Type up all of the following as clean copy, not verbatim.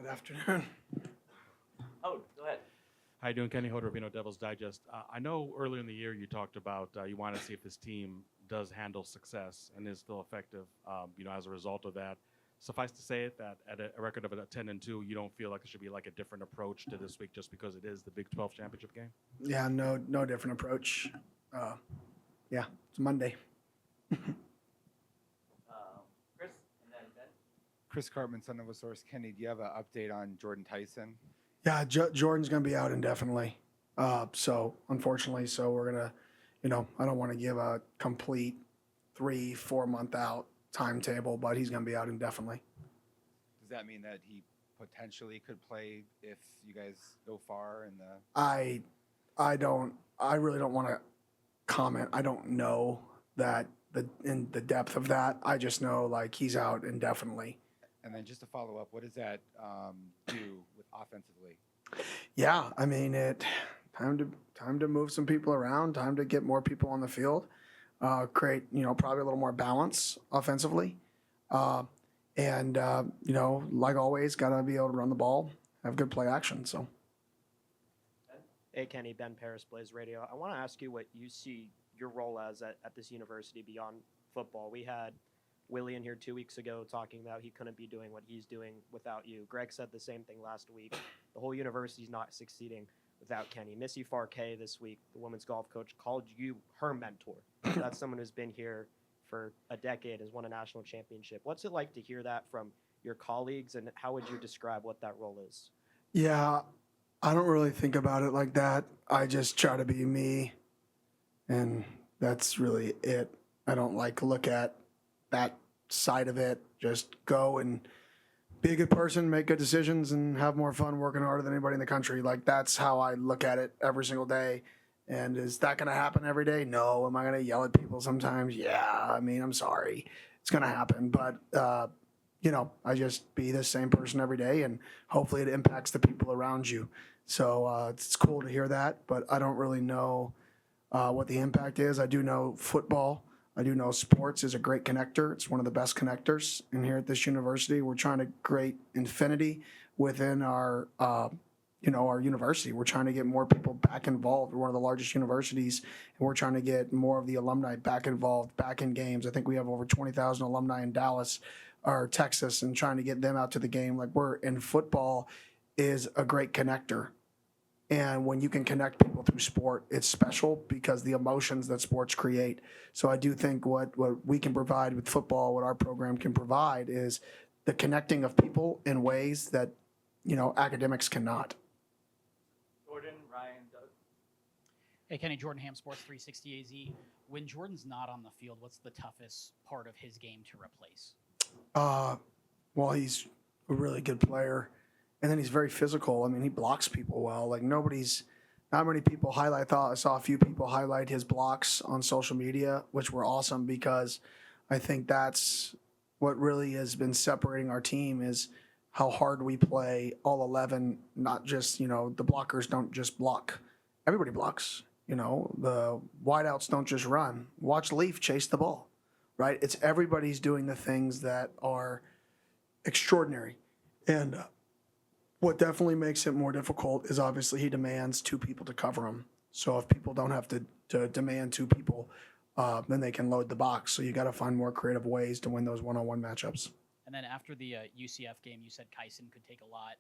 Good afternoon. Oh, go ahead. How you doing, Kenny Holder, Devil's Digest? I know earlier in the year you talked about you want to see if this team does handle success and is still effective. As a result of that, suffice to say it that at a record of a 10-2, you don't feel like there should be like a different approach to this week just because it is the Big 12 championship game. Yeah, no different approach. Uh, yeah, it's Monday. Chris, and then Ben. Chris Cartman, Son of a Source. Kenny, do you have an update on Jordan Tyson? Yeah, Jordan's going to be out indefinitely. So unfortunately, we're gonna, I don't want to give a complete 3-4 month out timetable, but he's going to be out indefinitely. Does that mean that he potentially could play if you guys go far in the? I really don't want to comment. I don't know that in the depth of that. I just know like he's out indefinitely. And then just to follow up, what does that do with offensively? Yeah, I mean time to move some people around, time to get more people on the field, create probably a little more balance offensively, and like always, gotta be able to run the ball, have good play action. So. Hey, Kenny, Ben Paris, Blaze Radio. I want to ask you what you see your role as at this university beyond football. We had Willie in here 2 weeks ago talking about he couldn't be doing what he's doing without you. Greg said the same thing last week. The whole university's not succeeding without Kenny. Missy Farkay this week, the women's golf coach, called you her mentor. That's someone who's been here for a decade, has won a national championship. What's it like to hear that from your colleagues, and how would you describe what that role is? Yeah, I don't really think about it like that. I just try to be me, and that's really it. I don't look at that side of it. Just go and be a good person, make good decisions, and have more fun working harder than anybody in the country. Like that's how I look at it every single day. And is that going to happen every day? No. Am I going to yell at people sometimes? Yeah. I mean, I'm sorry. It's going to happen. But, I just be the same person every day, and hopefully it impacts the people around you. So it's cool to hear that, but I don't really know what the impact is. I do know football. I do know sports is a great connector. It's one of the best connectors. And here at this university, we're trying to create infinity within our university. We're trying to get more people back involved. We're one of the largest universities, and we're trying to get more of the alumni back involved, back in games. I think we have over 20,000 alumni in Dallas or Texas, and trying to get them out to the game. Like we're in football is a great connector. And when you can connect people through sport, it's special because the emotions that sports create. So I do think what we can provide with football, what our program can provide is the connecting of people in ways that, academics cannot. Jordan, Ryan, Doug. Hey, Kenny, Jordan Ham, Sports 360 AZ. When Jordan's not on the field, what's the toughest part of his game to replace? Well, he's a really good player. And then he's very physical. I mean, he blocks people well. Like not many people highlight. I saw a few people highlight his blocks on social media, which were awesome because I think that's what really has been separating our team is how hard we play all 11, not just, the blockers don't just block. Everybody blocks, the wideouts don't just run. Watch Leaf chase the ball, right? It's everybody's doing the things that are extraordinary. And what definitely makes it more difficult is obviously he demands two people to cover him. So if people don't have to demand two people, then they can load the box. So you got to find more creative ways to win those one-on-one matchups. And then after the UCF game, you said Kyson could take a lot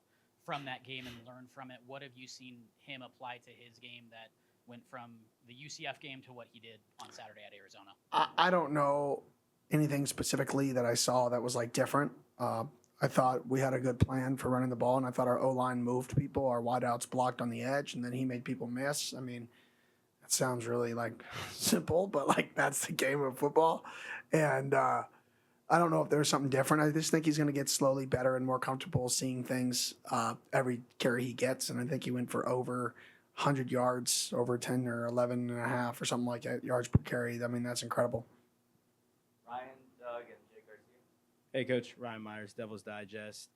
from that game and learn from it. What have you seen him apply to his game that went from the UCF game to what he did on Saturday at Arizona? I don't know anything specifically that I saw that was different. I thought we had a good plan for running the ball, and I thought our O-line moved people. Our wideouts blocked on the edge, and then he made people miss. I mean, that sounds really simple, but that's the game of football. And I don't know if there's something different. I just think he's going to get slowly better and more comfortable seeing things every carry he gets. And I think he went for over 100 yards, over 10 or 11 and a half or something like that yards per carry. I mean, that's incredible. Ryan, Doug, and Jake Garcia. Hey, Coach. Ryan Myers, Devil's Digest.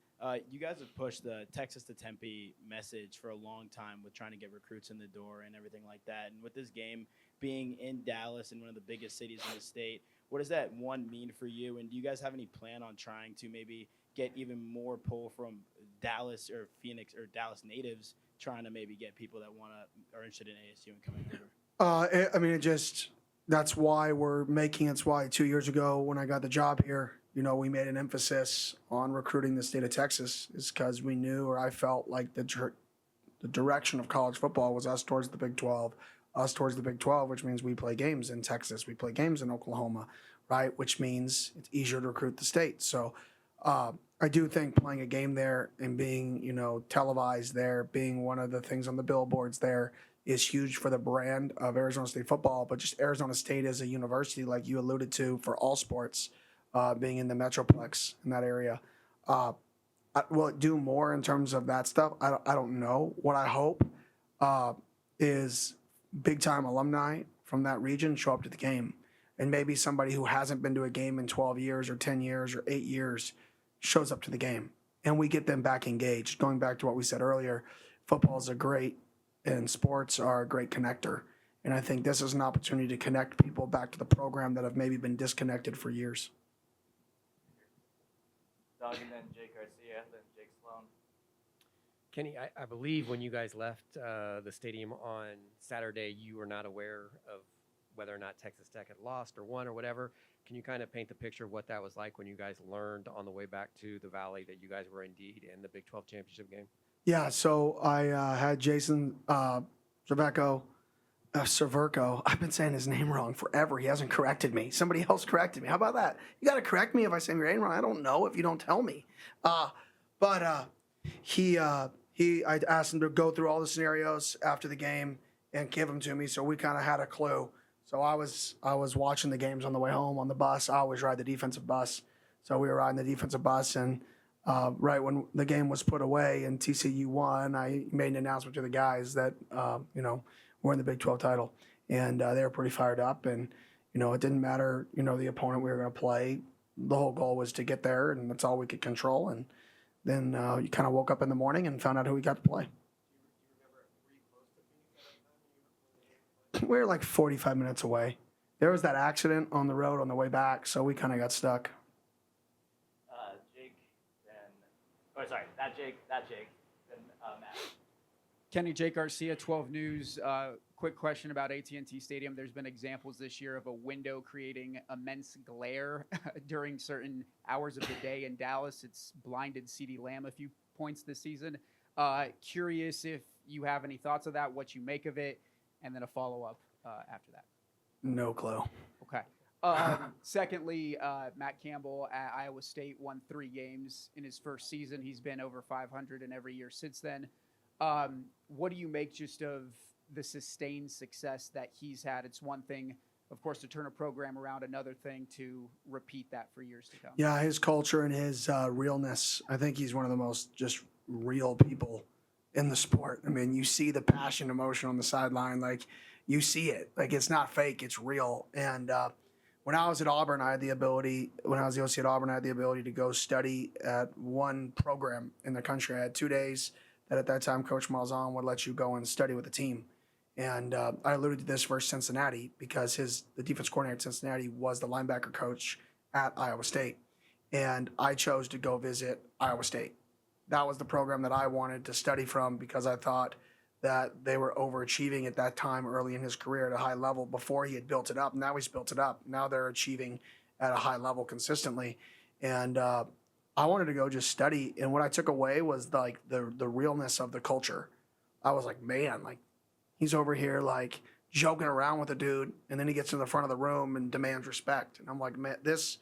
You guys have pushed the Texas to Tempe message for a long time with trying to get recruits in the door and everything like that. And with this game being in Dallas and one of the biggest cities in the state, what does that, one, mean for you? And do you guys have any plan on trying to maybe get even more pull from Dallas or Phoenix or Dallas natives trying to maybe get people that are interested in ASU and coming over? I mean, that's why we're making it's why 2 years ago when I got the job here, we made an emphasis on recruiting the state of Texas is because we knew, or I felt like the direction of college football was us towards the Big 12, which means we play games in Texas, we play games in Oklahoma, right? Which means it's easier to recruit the state. So I do think playing a game there and being, televised there, being one of the things on the billboards there is huge for the brand of Arizona State football, but just Arizona State as a university, like you alluded to, for all sports, being in the Metroplex in that area. Will it do more in terms of that stuff? I don't know. What I hope is big-time alumni from that region show up to the game. And maybe somebody who hasn't been to a game in 12 years or 10 years or 8 years shows up to the game. And we get them back engaged. Going back to what we said earlier, football is and sports are a great connector. And I think this is an opportunity to connect people back to the program that have maybe been disconnected for years. Doug, and then Jake Garcia, then Jake Sloan. Kenny, I believe when you guys left the stadium on Saturday, you were not aware of whether or not Texas Tech had lost or won or whatever. Can you kind of paint the picture of what that was like when you guys learned on the way back to the Valley that you guys were indeed in the Big 12 championship game? Yeah, so I had Jason Cerverco. I've been saying his name wrong forever. He hasn't corrected me. Somebody else corrected me. How about that? You got to correct me if I say your name wrong. I don't know if you don't tell me. I asked him to go through all the scenarios after the game and give them to me, so we kind of had a clue. So I was watching the games on the way home on the bus. I always ride the defensive bus, so we were riding the defensive bus, and right when the game was put away and TCU won, I made an announcement to the guys that we're in the Big 12 title, and they were pretty fired up. And it didn't matter the opponent we were going to play. The whole goal was to get there, and that's all we could control. And then you kind of woke up in the morning and found out who we got to play. We were like 45 minutes away. There was that accident on the road on the way back, so we kind of got stuck. Jake, then, that Jake, then Matt. Kenny, Jake Garcia, 12 News. Quick question about AT&T Stadium. There's been examples this year of a window creating immense glare during certain hours of the day in Dallas. It's blinded CeeDee Lamb a few points this season. Curious if you have any thoughts of that, what you make of it, and then a follow-up after that. No clue. Okay. Secondly, Matt Campbell at Iowa State won 3 games in his first season. He's been over 500 in every year since then. What do you make just of the sustained success that he's had? It's one thing, of course, to turn a program around, another thing to repeat that for years to come. Yeah, his culture and his realness. I think he's one of the most just real people in the sport. I mean, you see the passion, emotion on the sideline. Like, you see it. Like, it's not fake. It's real. And when I was at Auburn, when I was the OC at Auburn, I had the ability to go study at one program in the country. I had 2 days that at that time Coach Malzahn would let you go and study with the team. And I alluded to this versus Cincinnati because the defense coordinator at Cincinnati was the linebacker coach at Iowa State. And I chose to go visit Iowa State. That was the program that I wanted to study from because I thought that they were overachieving at that time early in his career at a high level before he had built it up. Now he's built it up. Now they're achieving at a high level consistently. And I wanted to go just study. And what I took away was the realness of the culture. I was like, man, like he's over here like joking around with a dude. And then he gets in the front of the room and demands respect. And I'm like, man, this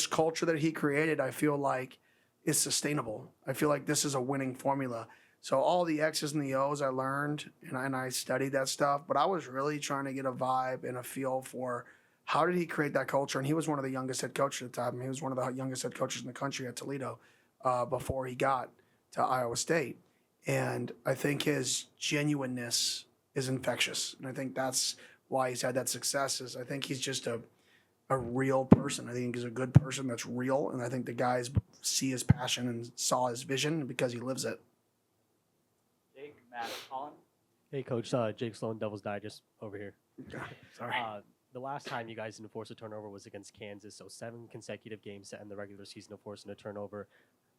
culture that he created, I feel like is sustainable. I feel like this is a winning formula. So all the X's and the O's I learned and I studied that stuff, but I was really trying to get a vibe and a feel for how did he create that culture. And he was one of the youngest head coaches at the time. He was one of the youngest head coaches in the country at Toledo before he got to Iowa State. And I think his genuineness is infectious. And I think that's why he's had that success is I think he's just a real person. I think he's a good person that's real. And I think the guys see his passion and saw his vision because he lives it. Jake, Matt, Colin. Hey, Coach. Jake Sloan, Devil's Digest over here. Sorry. The last time you guys didn't force a turnover was against Kansas, so 7 consecutive games to end the regular season of forcing a turnover.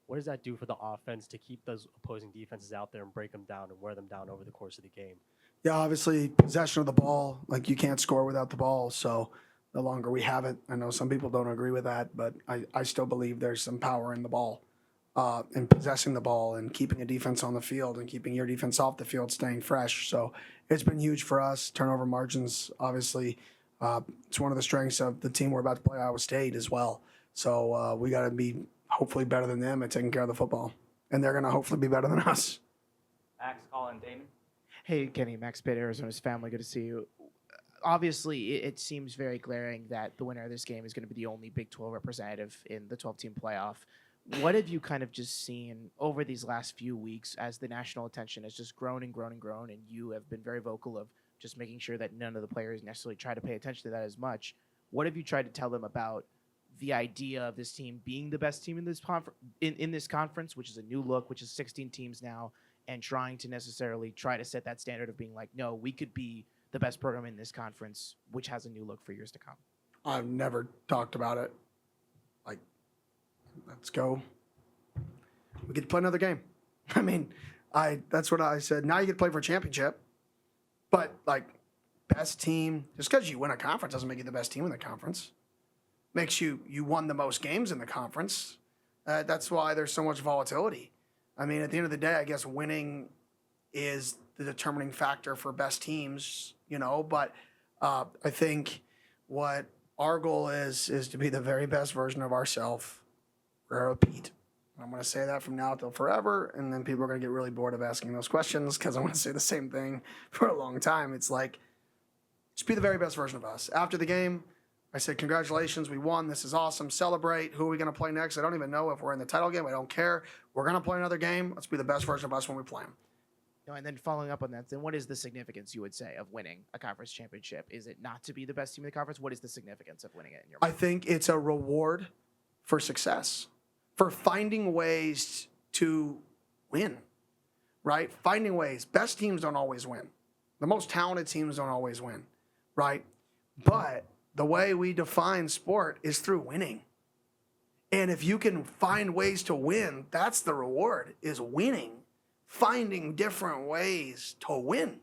what does that do for the offense to keep those opposing defenses out there and break them down and wear them down over the course of the game? Yeah, obviously possession of the ball, like you can't score without the ball. So the longer we have it, I know some people don't agree with that, but I still believe there's some power in the ball, in possessing the ball and keeping a defense on the field and keeping your defense off the field, staying fresh. So it's been huge for us. Turnover margins, obviously, it's one of the strengths of the team we're about to play, Iowa State, as well. So we got to be hopefully better than them at taking care of the football, and they're going to hopefully be better than us. Max, Colin, Damon. Hey, Kenny, Max Pitt, Arizona's family. Good to see you. Obviously, it seems very glaring that the winner of this game is going to be the only Big 12 representative in the 12-team playoff. What have you kind of just seen over these last few weeks as the national attention has just grown and grown and grown, and you have been very vocal of just making sure that none of the players necessarily try to pay attention to that as much? What have you tried to tell them about the idea of this team being the best team in this in this conference, which is a new look, which is 16 teams now, and trying to necessarily try to set that standard of being like, no, we could be the best program in this conference, which has a new look for years to come? I've never talked about it. Like, let's go. We get to play another game. I mean, that's what I said. Now you get to play for a championship. But, like, best team, just because you win a conference doesn't make you the best team in the conference. Makes you won the most games in the conference. That's why there's so much volatility. I mean, at the end of the day, I guess winning is the determining factor for best teams, but I think what our goal is to be the very best version of ourselves. Repeat. I'm going to say that from now till forever, and then people are going to get really bored of asking those questions because I want to say the same thing for a long time. It's like, just be the very best version of us. After the game, I said, congratulations, we won. This is awesome. Celebrate. Who are we going to play next? I don't even know if we're in the title game. I don't care. We're going to play another game. Let's be the best version of us when we play them. And then following up on that, then what is the significance, you would say, of winning a conference championship? Is it not to be the best team in the conference? What is the significance of winning it in your mind? I think it's a reward for success, for finding ways to win, right? Finding ways. Best teams don't always win. The most talented teams don't always win, right? But the way we define sport is through winning. And if you can find ways to win, that's the reward, is winning. Finding different ways to win.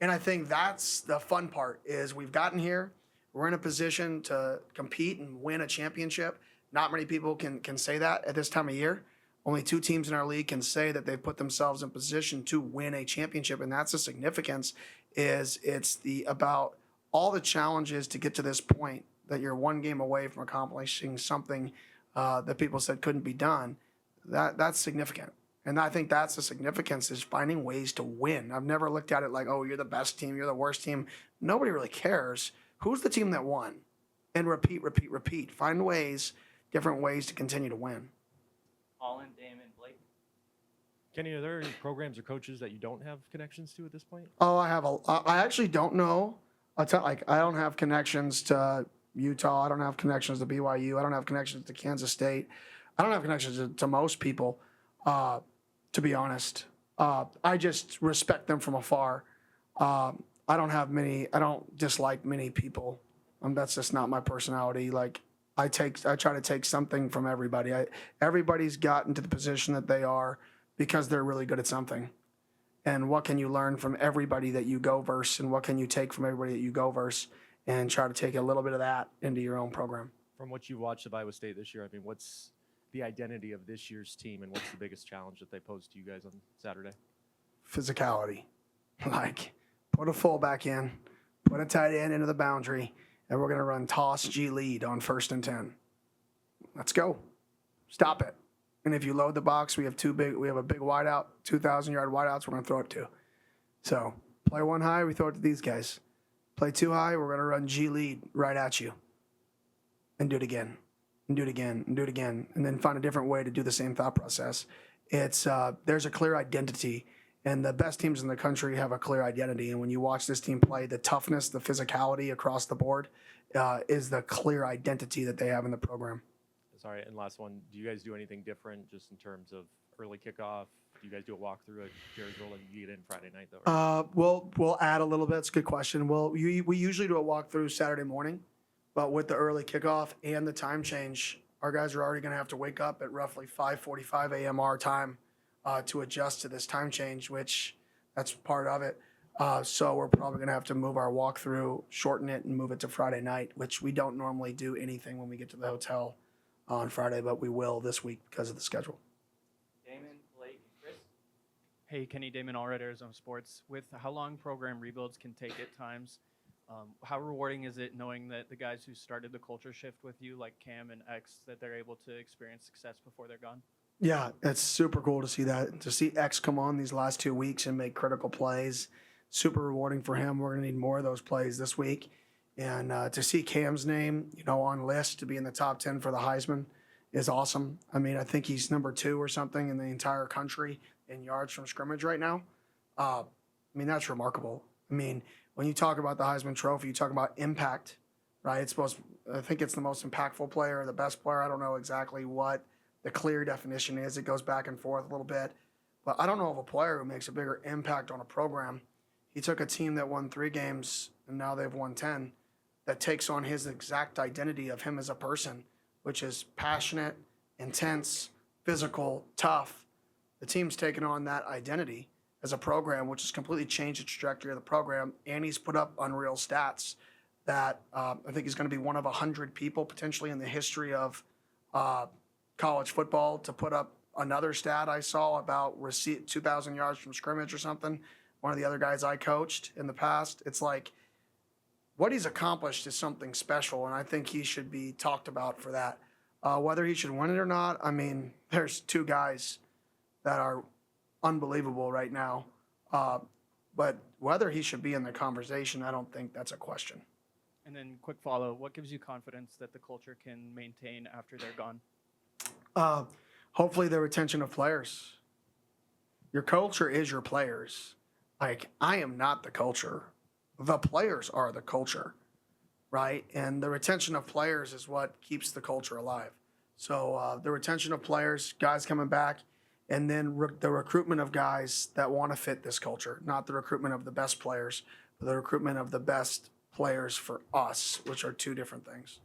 And I think that's the fun part, is we've gotten here. We're in a position to compete and win a championship. Not many people can say that at this time of year. Only 2 teams in our league can say that they've put themselves in position to win a championship. And that's the significance, is it's about all the challenges to get to this point, that you're one game away from accomplishing something that people said couldn't be done. That's significant. And I think that's the significance, is finding ways to win. I've never looked at it like, oh, you're the best team, you're the worst team. Nobody really cares. Who's the team that won? And repeat, repeat, repeat. Find ways, different ways to continue to win. Colin, Damon, Blake. Kenny, are there any programs or coaches that you don't have connections to at this point? Oh, I actually don't know. I don't have connections to Utah. I don't have connections to BYU. I don't have connections to Kansas State. I don't have connections to most people. To be honest, I just respect them from afar. I don't dislike many people. That's just not my personality. Like, I try to take something from everybody. Everybody's gotten to the position that they are because they're really good at something. And what can you learn from everybody that you go verse, and what can you take from everybody that you go verse, and try to take a little bit of that into your own program. From what you watched of Iowa State this year, I mean, what's the identity of this year's team, and what's the biggest challenge that they posed to you guys on Saturday? Physicality. Like, put a fullback in, put a tight end into the boundary, and we're going to run toss G lead on 1st and 10. Let's go. Stop it. And if you load the box, we have a big wideout, 2,000-yard wideouts we're going to throw it to. So play one high, we throw it to these guys. Play 2 high, we're going to run G lead right at you. And do it again. And do it again. And do it again. And then find a different way to do the same thought process. It's there's a clear identity. And the best teams in the country have a clear identity. And when you watch this team play, the toughness, the physicality across the board is the clear identity that they have in the program. Sorry, and last one, do you guys do anything different just in terms of early kickoff? Do you guys do a walkthrough at Jerryville, and you get in Friday night, though? Right? We'll add a little bit. It's a good question. We usually do a walkthrough Saturday morning, but with the early kickoff and the time change, Our guys are already going to have to wake up at roughly 5:45 a.m. our time to adjust to this time change, which that's part of it. So we're probably going to have to move our walkthrough, shorten it, and move it to Friday night, which we don't normally do anything when we get to the hotel on Friday, but we will this week because of the schedule. Damon, Blake, and Chris. Hey, Kenny Damon, Allred Arizona Sports. With how long program rebuilds can take at times, how rewarding is it knowing that the guys who started the culture shift with you, like Cam and X, that they're able to experience success before they're gone? Yeah, it's super cool to see that. To see X come on these last 2 weeks and make critical plays, super rewarding for him. We're going to need more of those plays this week. And to see Cam's name, on list to be in the top 10 for the Heisman is awesome. I mean, I think he's number 2 or something in the entire country in yards from scrimmage right now. I mean, that's remarkable. I mean, when you talk about the Heisman Trophy, you talk about impact, right? I think it's the most impactful player, the best player. I don't know exactly what the clear definition is. It goes back and forth a little bit. But I don't know of a player who makes a bigger impact on a program. He took a team that won 3 games, and now they've won 10, that takes on his exact identity of him as a person, which is passionate, intense, physical, tough. The team's taken on that identity as a program, which has completely changed the trajectory of the program, and he's put up unreal stats that I think he's going to be one of 100 people potentially in the history of college football to put up another stat I saw about 2,000 yards from scrimmage or something. One of the other guys I coached in the past. It's like what he's accomplished is something special, and I think he should be talked about for that. Whether he should win it or not, I mean, there's 2 guys that are unbelievable right now. But whether he should be in the conversation, I don't think that's a question. And then quick follow, what gives you confidence that the culture can maintain after they're gone? Hopefully the retention of players. Your culture is your players. Like, I am not the culture. The players are the culture, right? And the retention of players is what keeps the culture alive. So the retention of players, guys coming back, and then the recruitment of guys that want to fit this culture, not the recruitment of the best players, but the recruitment of the best players for us, which are 2 different things.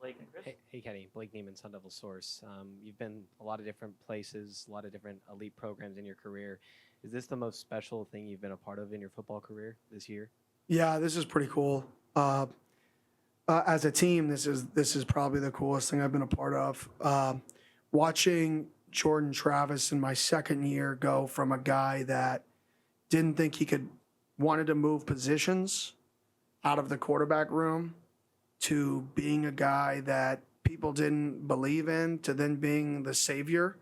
Blake and Chris. Hey, Kenny, Blake Neiman, Sun Devil Source. You've been a lot of different places, a lot of different elite programs in your career. Is this the most special thing you've been a part of in your football career this year? Yeah, this is pretty cool. As a team, this is probably the coolest thing I've been a part of. Watching Jordan Travis in my second year go from a guy that didn't think wanted to move positions out of the quarterback room to being a guy that people didn't believe in to then being the savior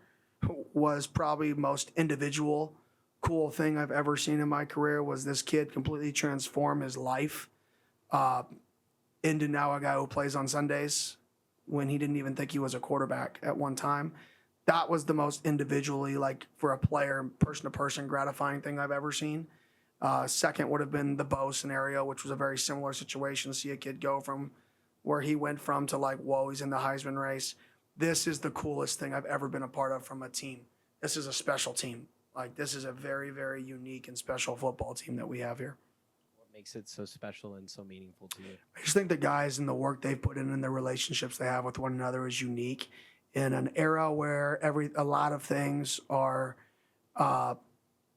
was probably most individual cool thing I've ever seen in my career. Was this kid completely transform his life into now a guy who plays on Sundays when he didn't even think he was a quarterback at one time. That was the most individually, like for a player, person-to-person gratifying thing I've ever seen. Second would have been the Bo scenario, which was a very similar situation. See a kid go from where he went from to like, whoa, he's in the Heisman race. This is the coolest thing I've ever been a part of from a team. This is a special team. Like, this is a very, very unique and special football team that we have here. What makes it so special and so meaningful to you? I just think the guys and the work they've put in and the relationships they have with one another is unique in an era where a lot of things are,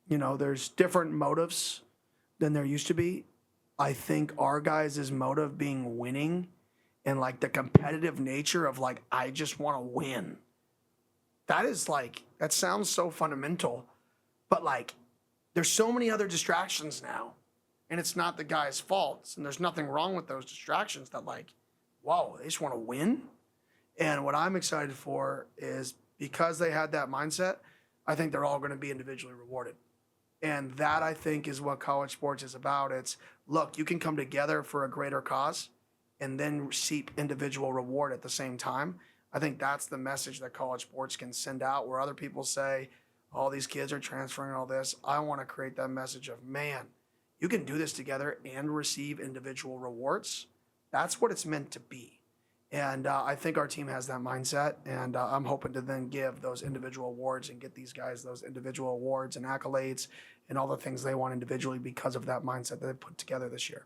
there's different motives than there used to be. I think our guys' motive being winning and like the competitive nature of like, I just want to win. That sounds so fundamental, but like, there's so many other distractions now, and it's not the guy's fault. And there's nothing wrong with those distractions that like, wow, they just want to win. And what I'm excited for is because they had that mindset, I think they're all going to be individually rewarded. And that, I think, is what college sports is about. It's, look, you can come together for a greater cause and then reap individual reward at the same time. I think that's the message that college sports can send out, where other people say, all these kids are transferring all this. I want to create that message of, man, you can do this together and receive individual rewards. That's what it's meant to be. And I think our team has that mindset, and I'm hoping to then give those individual awards and get these guys those individual awards and accolades and all the things they want individually because of that mindset that they put together this year.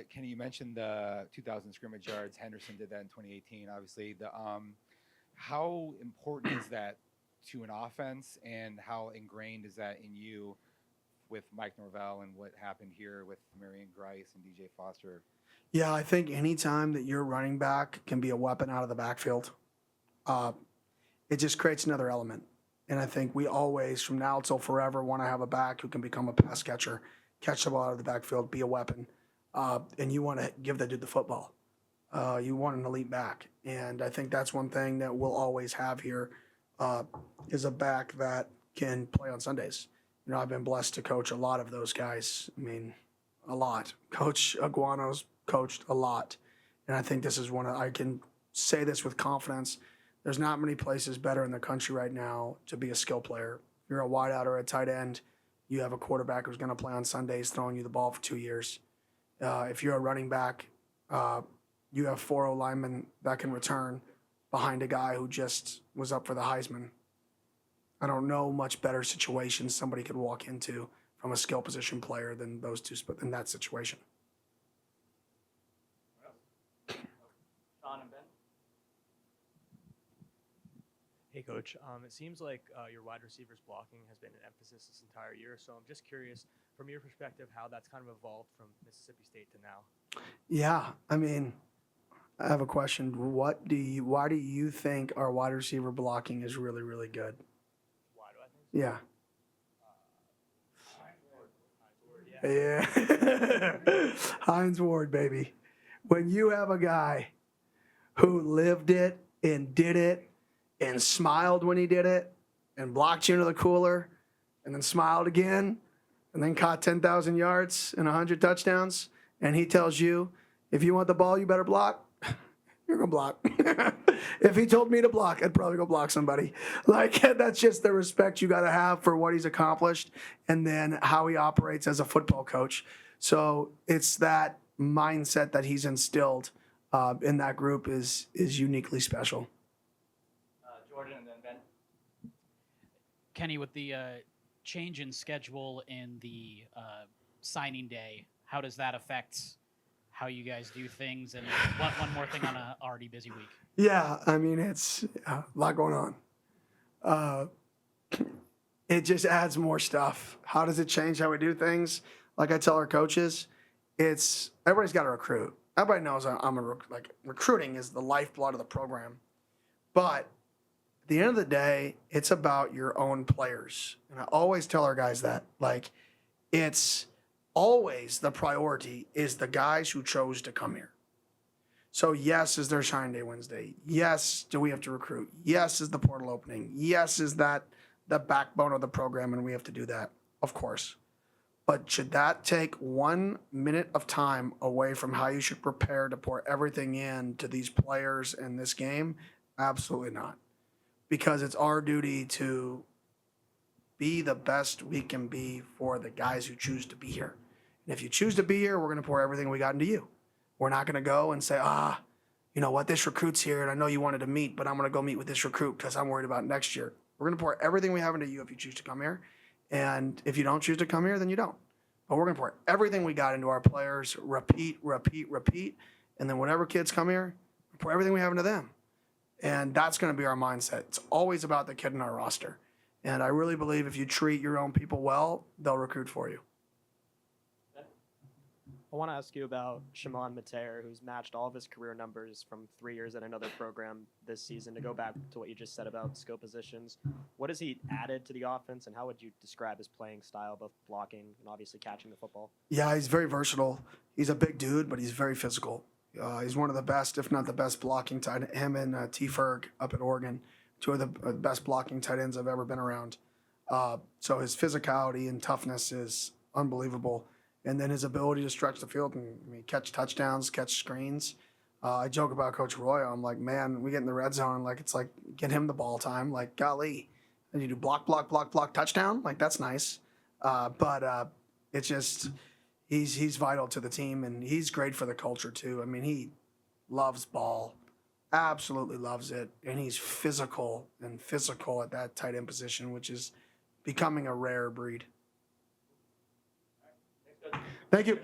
Kenny, you mentioned the 2,000 scrimmage yards. Henderson did that in 2018. Obviously, how important is that to an offense, and how ingrained is that in you with Mike Norvell and what happened here with Marion Grice and DJ Foster? Yeah, I think anytime that your running back can be a weapon out of the backfield, it just creates another element. And I think we always, from now till forever, want to have a back who can become a pass catcher, catch the ball out of the backfield, be a weapon. And you want to give that dude the football. You want an elite back. And I think that's one thing that we'll always have here is a back that can play on Sundays. You know, I've been blessed to coach a lot of those guys. I mean, a lot. Coach Aguano's coached a lot. And I think this is I can say this with confidence. There's not many places better in the country right now to be a skill player. If you're a wideout or a tight end, you have a quarterback who's going to play on Sundays throwing you the ball for 2 years. If you're a running back, you have 4 linemen that can return behind a guy who just was up for the Heisman. I don't know much better situation somebody could walk into from a skill position player than those two in that situation. Sean and Ben. Hey, Coach. It seems like your wide receivers blocking has been an emphasis this entire year. So I'm just curious, from your perspective, how that's kind of evolved from Mississippi State to now. Yeah, I mean, I have a question. Why do you think our wide receiver blocking is really, really good? Why do I think so? Yeah. Yeah. Hines Ward, baby. When you have a guy who lived it and did it and smiled when he did it and blocked you into the cooler and then smiled again and then caught 10,000 yards and 100 touchdowns, and he tells you, if you want the ball, you better block, you're going to block. If he told me to block, I'd probably go block somebody. Like, that's just the respect you got to have for what he's accomplished and then how he operates as a football coach. So it's that mindset that he's instilled in that group is uniquely special. Jordan and then Ben. Kenny, with the change in schedule in the signing day, how does that affect how you guys do things? And one more thing on an already busy week. Yeah, I mean, it's a lot going on. It just adds more stuff. How does it change how we do things? Like I tell our coaches, everybody's got to recruit. Everybody knows recruiting is the lifeblood of the program. But at the end of the day, it's about your own players. And I always tell our guys that. Like, it's always the priority is the guys who chose to come here. So yes, is there Shine Day Wednesday? Yes, do we have to recruit? Yes, is the portal opening? Yes, is that the backbone of the program and we have to do that? Of course. But should that take 1 minute of time away from how you should prepare to pour everything in to these players in this game? Absolutely not. Because it's our duty to be the best we can be for the guys who choose to be here. And if you choose to be here, we're going to pour everything we got into you. We're not going to go and say, you know what, this recruit's here and I know you wanted to meet, but I'm going to go meet with this recruit because I'm worried about next year. We're going to pour everything we have into you if you choose to come here. And if you don't choose to come here, then you don't. But we're going to pour everything we got into our players, repeat. And then whenever kids come here, pour everything we have into them. And that's going to be our mindset. It's always about the kid in our roster. And I really believe if you treat your own people well, they'll recruit for you. I want to ask you about Shimon Mateer, who's matched all of his career numbers from 3 years at another program this season. To go back to what you just said about skill positions, what has he added to the offense, and how would you describe his playing style, both blocking and obviously catching the football? Yeah, he's very versatile. He's a big dude, but he's very physical. He's one of the best, if not the best, blocking tight end. Him and T. Ferg up at Oregon, two of the best blocking tight ends I've ever been around. So his physicality and toughness is unbelievable. And then his ability to stretch the field and catch touchdowns, catch screens. I joke about Coach Roy. I'm like, man, we get in the red zone, like it's like get him the ball time. Like, golly, and you do block, touchdown. Like that's nice. But it's just he's vital to the team, and he's great for the culture too. I mean, he loves ball, absolutely loves it, and he's physical at that tight end position, which is becoming a rare breed. Thank you.